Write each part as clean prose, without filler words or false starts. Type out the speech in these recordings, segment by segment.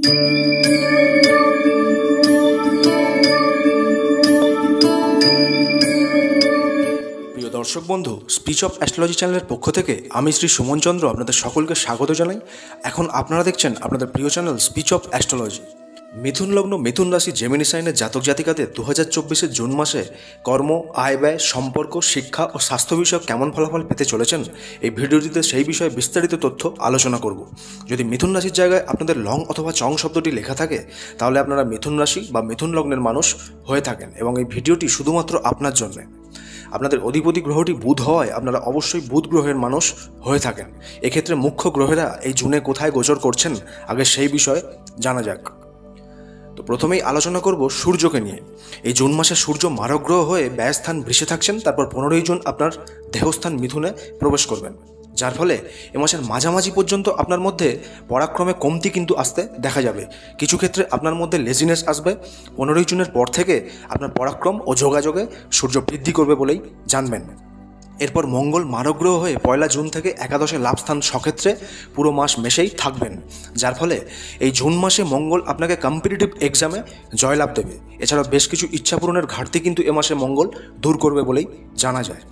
প্রিয় দর্শক বন্ধু, স্পিচ অফ অ্যাস্ট্রোলজি চ্যানেলের পক্ষ থেকে আমি শ্রী সুমন চন্দ্র আপনাদের সকলকে স্বাগত জানাই। এখন আপনারা দেখছেন আপনাদের প্রিয় চ্যানেল স্পিচ অফ অ্যাস্ট্রোলজি। মিথুন লগ্ন, মিথুন রাশি, জেমিনি সাইনের জাতক জাতিকাদের 2024 জুন মাসে কর্ম, আয় ব্যয়, সম্পর্ক, শিক্ষা ও স্বাস্থ্য বিষয়ক কেমন ফলাফল পেতে চলেছেন, এই ভিডিওটিতে সেই বিষয়ে বিস্তারিত তথ্য আলোচনা করব। যদি মিথুন রাশির জায়গায় আপনাদের লং অথবা চং শব্দটি লেখা থাকে, তাহলে আপনারা মিথুন রাশি বা মিথুন লগ্নের মানুষ হয়ে থাকেন এবং এই ভিডিওটি শুধুমাত্র আপনার জন্যে। আপনাদের অধিপতি গ্রহটি বুধ হওয়ায় আপনারা অবশ্যই বুধ গ্রহের মানুষ হয়ে থাকেন। এক্ষেত্রে মুখ্য গ্রহেরা এই জুনে কোথায় গোচর করছেন, আগে সেই বিষয়ে জানা যাক। তো প্রথমেই আলোচনা করব সূর্যকে নিয়ে। এই জুন মাসে সূর্য মারক গ্রহ হয়ে ব্যয়স্থান বৃষে থাকছেন, তারপর 15ই জুন আপনার দেহস্থান মিথুনে প্রবেশ করবেন, যার ফলে এ মাসের মাঝামাঝি পর্যন্ত আপনার মধ্যে পরাক্রমে কমতি কিন্তু আসতে দেখা যাবে। কিছু ক্ষেত্রে আপনার মধ্যে লেজিনেস আসবে। 15ই জুনের পর থেকে আপনার পরাক্রম ও যোগাযোগে সূর্য বৃদ্ধি করবে বলেই জানবেন। এরপর মঙ্গল মারক গ্রহ হয়ে 1 জুন থেকে একাদশে লাভস্থান সক্ষেত্রে পুরো মাস মেশেই থাকবেন, যার ফলে এই জুন মাসে মঙ্গল আপনাকে কম্পিটিটিভ এক্সামে জয়লাভ দেবে। এছাড়াও বেশ কিছু ইচ্ছা পূরণের ঘাটতি কিন্তু এ মাসে মঙ্গল দূর করবে বলেই জানা যায়।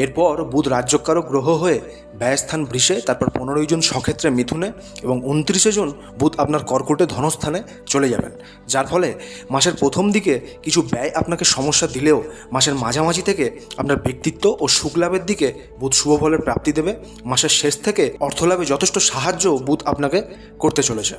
এরপর বুধ রাজ্যকারক গ্রহ হয়ে ব্যয়স্থান বৃষে, তারপর 15ই জুন সক্ষেত্রে মিথুনে এবং 29শে জুন বুধ আপনার কর্কটে ধনস্থানে চলে যাবেন, যার ফলে মাসের প্রথম দিকে কিছু ব্যয় আপনাকে সমস্যা দিলেও মাসের মাঝামাঝি থেকে আপনার ব্যক্তিত্ব ও সুখলাভের দিকে বুধ শুভ ফলের প্রাপ্তি দেবে। মাসের শেষ থেকে অর্থলাভে যথেষ্ট সাহায্য বুধ আপনাকে করতে চলেছে।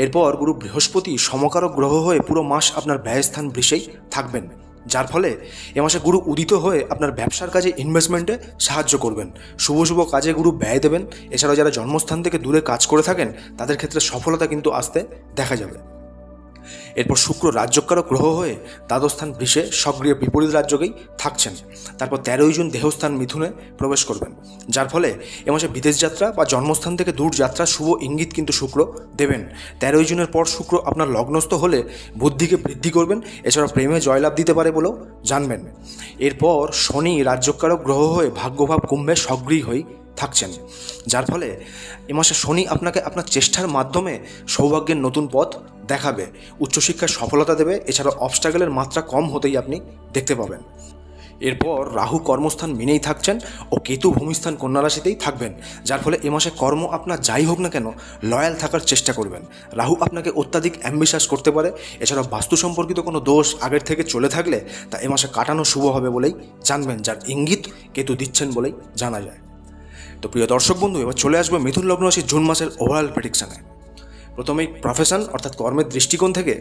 এরপর গুরু বৃহস্পতি সমকারক গ্রহ হয়ে পুরো মাস আপনার ব্যয়স্থান বৃষেই থাকবেন, যার ফলে এ মাসে গুরু উদিত হয়ে আপনার ব্যবসার কাজে ইনভেস্টমেন্টে সাহায্য করবেন। শুভ শুভ কাজে গুরু ব্যয় দেবেন। এছাড়াও যারা জন্মস্থান থেকে দূরে কাজ করে থাকেন, তাদের ক্ষেত্রে সফলতা কিন্তু আসতে দেখা যাবে। এরপর শুক্র রাজ্যকারক গ্রহ হয়ে দ্বাদশস্থান বৃষে সক্রিয় বিপরীত রাজ্যকেই থাকছেন, তারপর 13ই জুন দেহস্থান মিথুনে প্রবেশ করবেন, যার ফলে এ মাসে বিদেশ যাত্রা বা জন্মস্থান থেকে দূর যাত্রা শুভ ইঙ্গিত কিন্তু শুক্র দেবেন। 13ই জুনের পর শুক্র আপনার লগ্নস্থ হলে বুদ্ধিকে বৃদ্ধি করবেন, এছাড়া প্রেমে জয়লাভ দিতে পারে বলেও জানবেন। এরপর শনি রাজ্যকারক গ্রহ হয়ে ভাগ্যভাব কুম্ভে সক্রিয় হয়ে থাকছেন, যার ফলে এ মাসে শনি আপনাকে আপনার চেষ্টার মাধ্যমে সৌভাগ্যের নতুন পথ দেখাবে, উচ্চশিক্ষার সফলতা দেবে। এছাড়া অবস্ট্রাগলের মাত্রা কম হতেই আপনি দেখতে পাবেন। এরপর রাহু কর্মস্থান মিনেই থাকছেন ও কেতু ভূমিস্থান কন্যা রাশিতেই থাকবেন, যার ফলে এ মাসে কর্ম আপনার যাই হোক না কেন লয়াল থাকার চেষ্টা করবেন। রাহু আপনাকে অত্যাধিক অ্যাম্বিশাস করতে পারে। এছাড়াও বাস্তু সম্পর্কিত কোনো দোষ আগের থেকে চলে থাকলে তা এ মাসে কাটানো শুভ হবে বলেই জানবেন, যার ইঙ্গিত কেতু দিচ্ছেন বলেই জানা যায়। তো প্রিয় দর্শক বন্ধু, এবার চলে আসবে মিথুন লগ্ন রাশির জুন মাসের ওভারঅল প্রেডিকশানে। প্রথমেই প্রফেশন অর্থাৎ কর্মের দৃষ্টিকোণ থেকে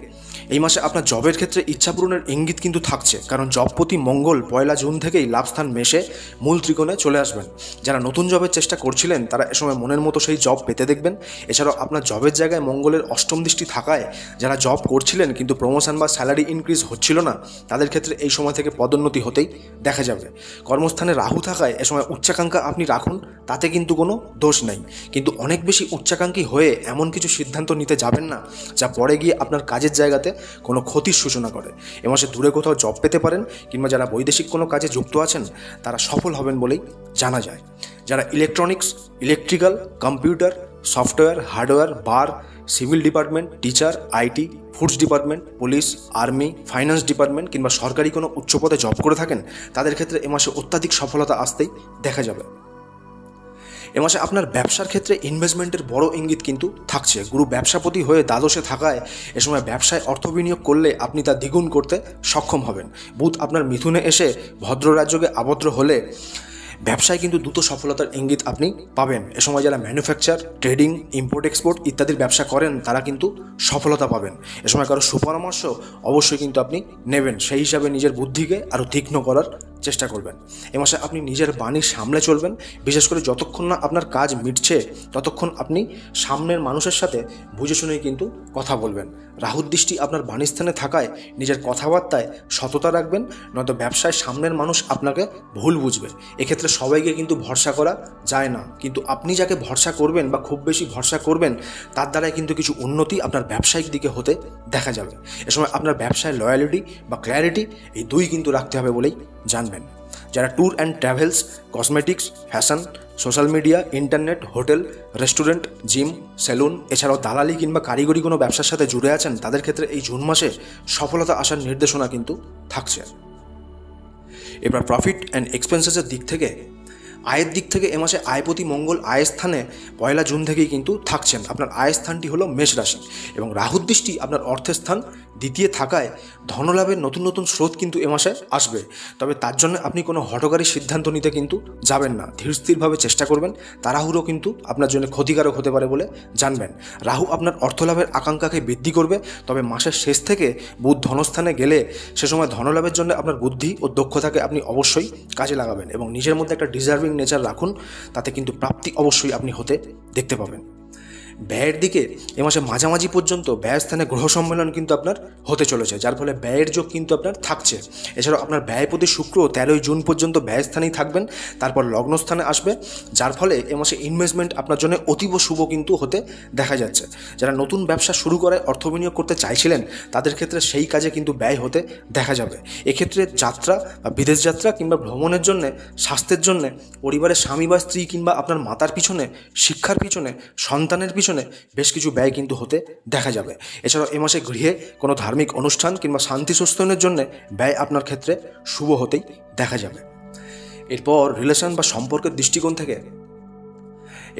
এই মাসে আপনার জবের ক্ষেত্রে ইচ্ছা পূরণের ইঙ্গিত কিন্তু থাকছে, কারণ জবপতি মঙ্গল 1 জুন থেকেই লাভস্থান মেশে মূল ত্রিকোণে চলে আসবেন। যারা নতুন জবের চেষ্টা করছিলেন, তারা এ সময় মনের মতো সেই জব পেতে দেখবেন। এছাড়াও আপনার জবের জায়গায় মঙ্গলের অষ্টম দৃষ্টি থাকায় যারা জব করছিলেন কিন্তু প্রমোশন বা স্যালারি ইনক্রিজ হচ্ছিল না, তাদের ক্ষেত্রে এই সময় থেকে পদোন্নতি হতেই দেখা যাবে। কর্মস্থানে রাহু থাকায় এ সময় উচ্চাকাঙ্ক্ষা আপনি রাখুন, তাতে কিন্তু কোনো দোষ নেই, কিন্তু অনেক বেশি উচ্চাকাঙ্ক্ষী হয়ে এমন কিছু সিদ্ধান্ত নিতে যাবেন না যা পরে গিয়ে আপনার কাজের জায়গাতে কোনো ক্ষতির সূচনা করে। এ মাসে দূরে কোথাও জব পেতে পারেন, কিংবা যারা বৈদেশিক কোনো কাজে যুক্ত আছেন তারা সফল হবেন বলেই জানা যায়। যারা electronics, electrical, computer, software, hardware, bar, civil department, teacher, IT, foods department, police, army, finance department কিংবা সরকারি কোনো উচ্চপদে জব করে থাকেন, তাদের ক্ষেত্রে এ মাসে অত্যাধিক সফলতা আসতেই দেখা যাবে। এ মাসে আপনার ব্যবসার ক্ষেত্রে ইনভেস্টমেন্টের বড় ইঙ্গিত কিন্তু থাকছে। গুরু ব্যবসাপতি হয়ে দ্বাদশে থাকায় এ সময় ব্যবসায় অর্থ বিনিয়োগ করলে আপনি তা দ্বিগুণ করতে সক্ষম হবেন। বুধ আপনার মিথুনে এসে ভদ্র রাজ্যকে আবদ্ধ হলে ব্যবসায় কিন্তু দ্রুত সফলতার ইঙ্গিত আপনি পাবেন। এ সময় যারা ম্যানুফ্যাকচার, ট্রেডিং, ইম্পোর্ট এক্সপোর্ট ইত্যাদির ব্যবসা করেন, তারা কিন্তু সফলতা পাবেন। এ সময় কারো সুপরামর্শ অবশ্যই কিন্তু আপনি নেবেন, সেই হিসাবে নিজের বুদ্ধিকে আরও তীক্ষ্ণ করার চেষ্টা করবেন। এ মাসে আপনি নিজের বাণী সামলে চলবেন। বিশেষ করে যতক্ষণ না আপনার কাজ মিটছে, ততক্ষণ আপনি সামনের মানুষের সাথে বুঝে শুনেই কিন্তু কথা বলবেন। রাহুর দৃষ্টি আপনার বাণীস্থানে থাকায় নিজের কথাবার্তায় সততা রাখবেন, নয়তো ব্যবসায় সামনের মানুষ আপনাকে ভুল বুঝবে। এক্ষেত্রে সবাইকে কিন্তু ভরসা করা যায় না, কিন্তু আপনি যাকে ভরসা করবেন বা খুব বেশি ভরসা করবেন, তার দ্বারাই কিন্তু কিছু উন্নতি আপনার ব্যবসায়িক দিকে হতে দেখা যাবে। এ সময় আপনার ব্যবসায় লয়ালিটি বা ক্ল্যারিটি এই দুই কিন্তু রাখতে হবে বলেই জানবেন। যারা tour and travels, cosmetics, fashion, social media, internet, hotel, restaurant, gym, salon, এছাড়াও দালালি কিংবা কারিগরি কোনো ব্যবসার সাথে জুড়ে আছেন, তাদের ক্ষেত্রে এই জুন মাসে সফলতা আসার নির্দেশনা কিন্তু থাকছে। এবার প্রফিট অ্যান্ড এক্সপেন্সেসের দিক থেকে, আয়ের দিক থেকে এ মাসে আয়পতি মঙ্গল আয়ের স্থানে 1 জুন থেকেই কিন্তু থাকছেন। আপনার আয়ের স্থানটি হলো মেষ রাশি এবং রাহুর দৃষ্টি আপনার অর্থের স্থান দ্বিতীয় থাকায় ধনলাভের নতুন নতুন স্রোত কিন্তু এ মাসে আসবে। তবে তার জন্য আপনি কোনো হঠকারী সিদ্ধান্ত নিতে কিন্তু যাবেন না, ধীরস্থিরভাবে চেষ্টা করবেন। তাড়াহুড়ো কিন্তু আপনার জন্য ক্ষতিকারক হতে পারে বলে জানবেন। রাহু আপনার অর্থলাভের আকাঙ্ক্ষাকে বৃদ্ধি করবে, তবে মাসের শেষ থেকে বুধ ধনস্থানে গেলে সে সময় ধনলাভের জন্য আপনার বুদ্ধি ও দক্ষতাকে আপনি অবশ্যই কাজে লাগাবেন এবং নিজের মধ্যে একটা ডিজার্ভিং নেচার রাখুন, তাতে কিন্তু প্রাপ্তি অবশ্যই আপনি হতে দেখতে পাবেন। ব্যয়ের দিকে এ মাসে মাঝামাঝি পর্যন্ত ব্যয়ের স্থানে গ্রহ সম্মেলন কিন্তু আপনার হতে চলেছে, যার ফলে ব্যয়ের যোগ কিন্তু আপনার থাকছে। এছাড়াও আপনার ব্যয়পতি শুক্র 13 জুন পর্যন্ত ব্যয়ের স্থানেই থাকবেন, তারপর লগ্নস্থানে আসবে, যার ফলে এ মাসে ইনভেস্টমেন্ট আপনার জন্য অতীব শুভ কিন্তু হতে দেখা যাচ্ছে। যারা নতুন ব্যবসা শুরু করে অর্থ বিনিয়োগ করতে চাইছিলেন, তাদের ক্ষেত্রে সেই কাজে কিন্তু ব্যয় হতে দেখা যাবে। এক্ষেত্রে যাত্রা বা বিদেশ যাত্রা কিংবা ভ্রমণের জন্যে, স্বাস্থ্যের জন্যে, পরিবারের স্বামী বা স্ত্রী কিংবা আপনার মাতার পিছনে, শিক্ষার পিছনে, সন্তানের পিছনে বেশ কিছু ব্যয় কিন্তু হতে দেখা যাবে। এছাড়াও এ মাসে গৃহে কোনো ধার্মিক অনুষ্ঠান কিংবা শান্তি সুস্থানের জন্য ব্যয় আপনার ক্ষেত্রে শুভ হতেই দেখা যাবে। এরপর রিলেশন বা সম্পর্কের দৃষ্টিকোণ থেকে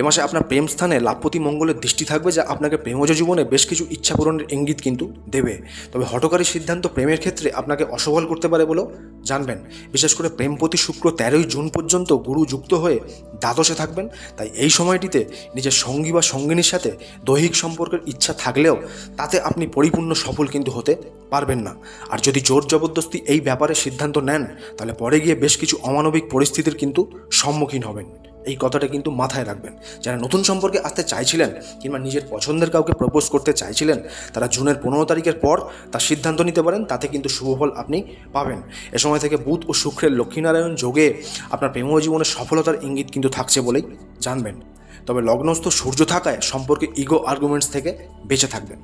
এ মাসে আপনার প্রেম স্থানে লাভপতি মঙ্গলের দৃষ্টি থাকবে, যা আপনাকে প্রেমজ জীবনে বেশ কিছু ইচ্ছা পূরণের ইঙ্গিত কিন্তু দেবে। তবে হঠকারী সিদ্ধান্ত প্রেমের ক্ষেত্রে আপনাকে অসফল করতে পারে বলেও জানবেন। বিশেষ করে প্রেমপতি শুক্র 13 জুন পর্যন্ত গুরু যুক্ত হয়ে দ্বাদশে থাকবেন, তাই এই সময়টিতে নিজের সঙ্গী বা সঙ্গিনীর সাথে দৈহিক সম্পর্কের ইচ্ছা থাকলেও তাতে আপনি পরিপূর্ণ সফল কিন্তু হতে পারবেন না। আর যদি জোর জবরদস্তি এই ব্যাপারে সিদ্ধান্ত নেন, তাহলে পরে গিয়ে বেশ কিছু অমানবিক পরিস্থিতির কিন্তু সম্মুখীন হবেন। এই কথাটা কিন্তু মাথায় রাখবেন। যারা নতুন সম্পর্কে আসতে চাইছিলেন কিংবা নিজের পছন্দের কাউকে প্রপোজ করতে চাইছিলেন, তারা জুনের 15 তারিখের পর তার সিদ্ধান্ত নিতে পারেন, তাতে কিন্তু শুভফল আপনি পাবেন। এ সময় থেকে বুধ ও শুক্রের লক্ষ্মীনারায়ণ যোগে আপনার প্রেম জীবনের সফলতার ইঙ্গিত কিন্তু থাকছে বলেই জানবেন। তবে লগ্নস্থ সূর্য থাকায় সম্পর্কে ইগো আর্গুমেন্টস থেকে বেঁচে থাকবেন।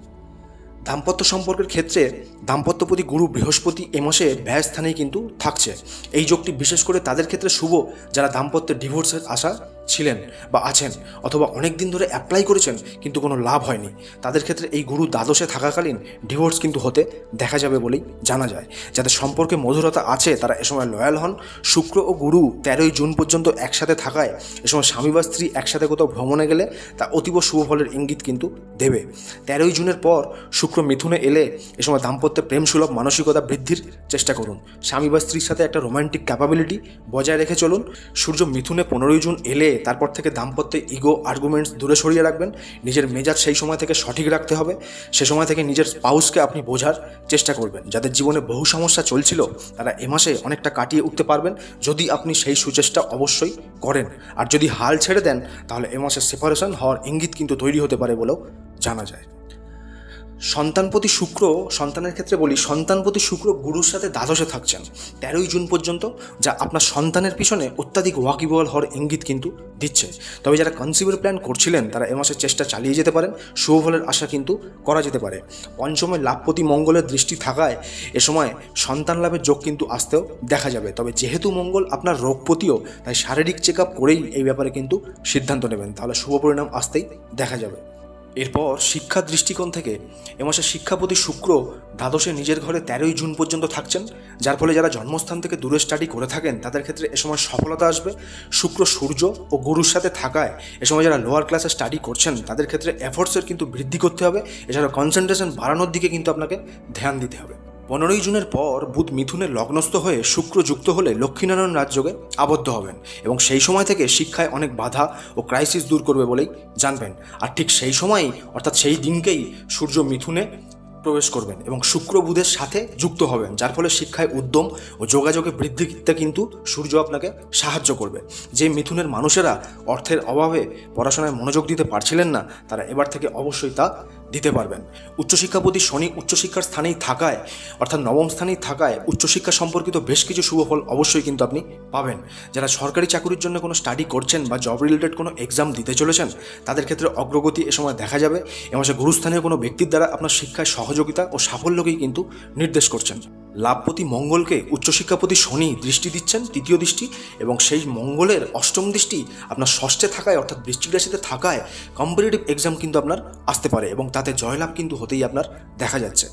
দাম্পত্য সম্পর্কের ক্ষেত্রে দাম্পত্যপতি গুরু বৃহস্পতি এ মাসে ব্যয় স্থানেই কিন্তু থাকছে। এই যোগটি বিশেষ করে তাদের ক্ষেত্রে শুভ যারা দাম্পত্যের ডিভোর্সের আশা ছিলেন বা আছেন, অথবা অনেক দিন ধরে অ্যাপ্লাই করেছেন কিন্তু কোনো লাভ হয়নি, তাদের ক্ষেত্রে এই গুরু দ্বাদশে থাকাকালীন ডিভোর্স কিন্তু হতে দেখা যাবে বলেই জানা যায়। যাদের সম্পর্কে মধুরতা আছে তারা এ সময় লয়াল হন। শুক্র ও গুরু 13 জুন পর্যন্ত একসাথে থাকায় এ সময় স্বামী বা স্ত্রী একসাথে কোথাও ভ্রমণে গেলে তা অতীব শুভ ফলের ইঙ্গিত কিন্তু দেবে। 13 জুনের পর শুক্র মিথুনে এলে এ সময় দাম্পত্যে প্রেম সুলভ মানসিকতা বৃদ্ধির চেষ্টা করুন। স্বামী বা স্ত্রীর সাথে একটা রোমান্টিক ক্যাপাবিলিটি বজায় রেখে চলুন। সূর্য মিথুনে 15 জুন এলে তারপর থেকে দাম্পত্যে ইগো আর্গুমেন্টস দূরে সরিয়ে রাখবেন। নিজের মেজাজ সেই সময় থেকে সঠিক রাখতে হবে। সে সময় থেকে নিজের স্পাউসকে আপনি বোঝার চেষ্টা করবেন। যাদের জীবনে বহু সমস্যা চলছিল তারা এ মাসে অনেকটা কাটিয়ে উঠতে পারবেন, যদি আপনি সেই সুচেষ্টা অবশ্যই করেন। আর যদি হাল ছেড়ে দেন তাহলে এ মাসে সেপারেশন হওয়ার ইঙ্গিত কিন্তু তৈরি হতে পারে বলেও জানা যায়। সন্তানপতি শুক্র, সন্তানের ক্ষেত্রে বলি, সন্তানপতি শুক্র গুরুর সাথে দ্বাদশে থাকছেন 13 জুন পর্যন্ত, যা আপনার সন্তানের পিছনে অত্যাধিক ওয়াকিবহাল হওয়ার ইঙ্গিত কিন্তু দিচ্ছে। তবে যারা কনসিভের প্ল্যান করছিলেন তারা এ মাসে চেষ্টা চালিয়ে যেতে পারেন, শুভফলের আশা কিন্তু করা যেতে পারে। পঞ্চমে লাভপতি মঙ্গলের দৃষ্টি থাকায় এ সময় সন্তান লাভের যোগ কিন্তু আসতেও দেখা যাবে। তবে যেহেতু মঙ্গল আপনার রোগপতিও, তাই শারীরিক চেক আপ করেই এই ব্যাপারে কিন্তু সিদ্ধান্ত নেবেন, তাহলে শুভ পরিণাম আসতেই দেখা যাবে। এরপর শিক্ষার দৃষ্টিকোণ থেকে এ মাসে শিক্ষাপতি শুক্র দ্বাদশে নিজের ঘরে 13 জুন পর্যন্ত থাকছেন, যার ফলে যারা জন্মস্থান থেকে দূরে স্টাডি করে থাকেন তাদের ক্ষেত্রে এ সময় সফলতা আসবে। শুক্র সূর্য ও গুরুর সাথে থাকায় এ সময় যারা লোয়ার ক্লাসে স্টাডি করছেন তাদের ক্ষেত্রে এফোর্টসের কিন্তু বৃদ্ধি করতে হবে। এছাড়া কনসেন্ট্রেশন বাড়ানোর দিকে কিন্তু আপনাকে ধ্যান দিতে হবে। 15 জুনের পর বুধ মিথুনে লগ্নস্থ হয়ে শুক্র যুক্ত হলে লক্ষ্মীনারায়ণ রাজযোগে আবদ্ধ হবেন এবং সেই সময় থেকে শিক্ষায় অনেক বাধা ও ক্রাইসিস দূর করবে বলেই জানবেন। আর ঠিক সেই সময়ই, অর্থাৎ সেই দিনকেই সূর্য মিথুনে প্রবেশ করবেন এবং শুক্র বুধের সাথে যুক্ত হবেন, যার ফলে শিক্ষায় উদ্যম ও যোগাযোগে বৃদ্ধিতে কিন্তু সূর্য আপনাকে সাহায্য করবে। যে মিথুনের মানুষেরা অর্থের অভাবে পড়াশোনায় মনোযোগ দিতে পারছিলেন না, তারা এবার থেকে অবশ্যই তা দিতে পারবেন। উচ্চশিক্ষাপতি শনি উচ্চশিক্ষার স্থানেই থাকায়, অর্থাৎ নবম স্থানেই থাকায় উচ্চশিক্ষা সম্পর্কিত বেশ কিছু শুভফল অবশ্যই কিন্তু আপনি পাবেন। যারা সরকারি চাকরির জন্য কোনো স্টাডি করছেন বা জব রিলেটেড কোনো এক্সাম দিতে চলেছেন তাদের ক্ষেত্রে অগ্রগতি এ সময় দেখা যাবে। এ মাসে গুরুস্থানীয় কোনো ব্যক্তির দ্বারা আপনার শিক্ষায় সহযোগিতা ও সাফল্যকেই কিন্তু নির্দেশ করছেন। লাভপতি মঙ্গলকে উচ্চশিক্ষাপতি শনি দৃষ্টি দিচ্ছেন, তৃতীয় দৃষ্টি, এবং সেই মঙ্গলের অষ্টম দৃষ্টি আপনার ষষ্ঠে থাকায় অর্থাৎ বৃশ্চিক রাশিতে থাকায় কম্পিটিটিভ এক্সাম কিন্তু আপনার আসতে পারে এবং তাতে জয়লাভ কিন্তু হতেই আপনার দেখা যাচ্ছে।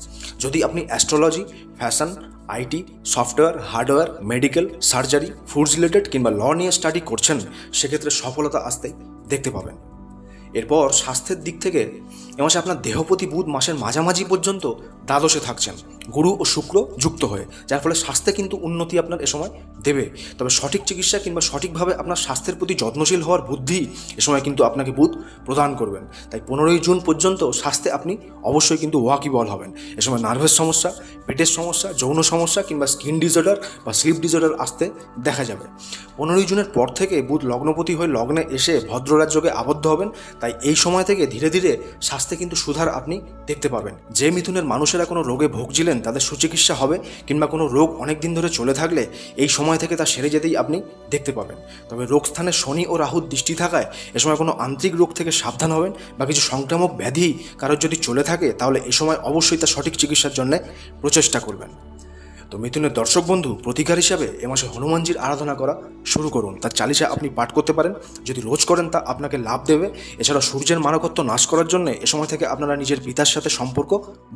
যদি আপনি astrology, fashion, IT, software, hardware, medical, surgery, foods related কিংবা ল নিয়ে স্টাডি করছেন, সেক্ষেত্রে সফলতা আসতেই দেখতে পাবেন। এরপর স্বাস্থ্যের দিক থেকে এ মাসে আপনার দেহপতি বুধ মাসের মাঝামাঝি পর্যন্ত দ্বাদশে থাকছেন, গুরু ও শুক্র যুক্ত হয়ে, যার ফলে স্বাস্থ্যে কিন্তু উন্নতি আপনার এ সময় দেবে। তবে সঠিক চিকিৎসা কিংবা সঠিকভাবে আপনার স্বাস্থ্যের প্রতি যত্নশীল হওয়ার বুদ্ধি এ সময় কিন্তু আপনাকে বুধ প্রদান করবেন। তাই 15ই জুন পর্যন্ত স্বাস্থ্যে আপনি অবশ্যই কিন্তু ওয়াকিবল হবেন। এ সময় নার্ভাস সমস্যা, পেটের সমস্যা, যৌন সমস্যা কিংবা স্কিন ডিসঅর্ডার বা স্লিপ ডিসঅর্ডার আসতে দেখা যাবে। 15ই জুনের পর থেকে বুধ লগ্নপতি হয়ে লগ্নে এসে ভদ্ররাজ যোগে আবদ্ধ হবেন। তাই এই সময় থেকে ধীরে ধীরে স্বাস্থ্যে কিন্তু সুধার আপনি দেখতে পাবেন। যে মিথুনের মানুষেরা কোনো রোগে ভুগছিলেন তাদের সুচিকিৎসা হবে, কিংবা কোনো রোগ অনেক দিন ধরে চলে থাকলে এই সময় থেকে তা সেরে যেতেই আপনি দেখতে পাবেন। তবে রোগ স্থানে শনি ও রাহুর দৃষ্টি থাকায় এ সময় কোনো আন্তরিক রোগ থেকে সাবধান হবেন, বা কিছু সংক্রামক ব্যাধি কারোর যদি চলে থাকে তাহলে এ সময় অবশ্যই তার সঠিক চিকিৎসার জন্য প্রচেষ্টা করবেন। তো মিথুনের দর্শক বন্ধু, প্রতিকার হিসাবে এ মাসে হনুমানজির আরাধনা করা শুরু করুন। তার চালিসা আপনি পাঠ করতে পারেন, যদি রোজ করেন তা আপনাকে লাভ দেবে। এছাড়া সূর্যের মারকত্ব নাশ করার জন্য এ সময় থেকে আপনারা নিজের পিতার সাথে সম্পর্ক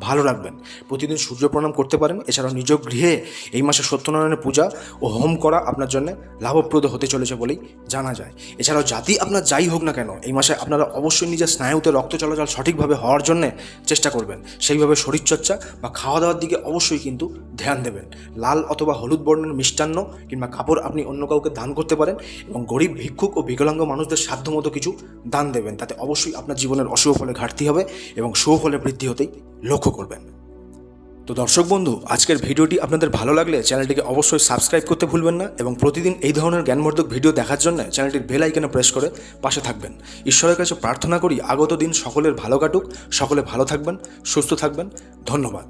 ভালো রাখবেন। প্রতিদিন সূর্য প্রণাম করতে পারেন। এছাড়াও নিজ গৃহে এই মাসে সত্যনারায়ণের পূজা ও হোম করা আপনার জন্য লাভপ্রদ হতে চলেছে বলেই জানা যায়। এছাড়াও জাতি আপনার যাই হোক না কেন, এই মাসে আপনারা অবশ্যই নিজের স্নায়ুতে রক্ত চলাচল সঠিকভাবে হওয়ার জন্য চেষ্টা করবেন। সেইভাবে শরীরচর্চা বা খাওয়া দাওয়ার দিকে অবশ্যই কিন্তু ধ্যান দেবেন। লাল অথবা হলুদ বর্ণের মিষ্টান্ন কিংবা কাপড় আপনি অন্য কাউকে দান করতে পারেন, এবং গরিব, ভিক্ষুক ও বিকলাঙ্গ মানুষদের সাধ্যমতো কিছু দান দেবেন। তাতে অবশ্যই আপনার জীবনের অশুভ ফলে ঘাটতি হবে এবং শুভ ফলে বৃদ্ধি হতেই লক্ষ্য করবেন। তো দর্শক বন্ধু, আজকের ভিডিওটি আপনাদের ভালো লাগলে চ্যানেলটিকে অবশ্যই সাবস্ক্রাইব করতে ভুলবেন না, এবং প্রতিদিন এই ধরনের জ্ঞানবর্ধক ভিডিও দেখার জন্য চ্যানেলটির বেল আইকনে প্রেস করে পাশে থাকবেন। ঈশ্বরের কাছে প্রার্থনা করি আগত দিন সকলের ভালো কাটুক, সকলে ভালো থাকবেন, সুস্থ থাকবেন। ধন্যবাদ।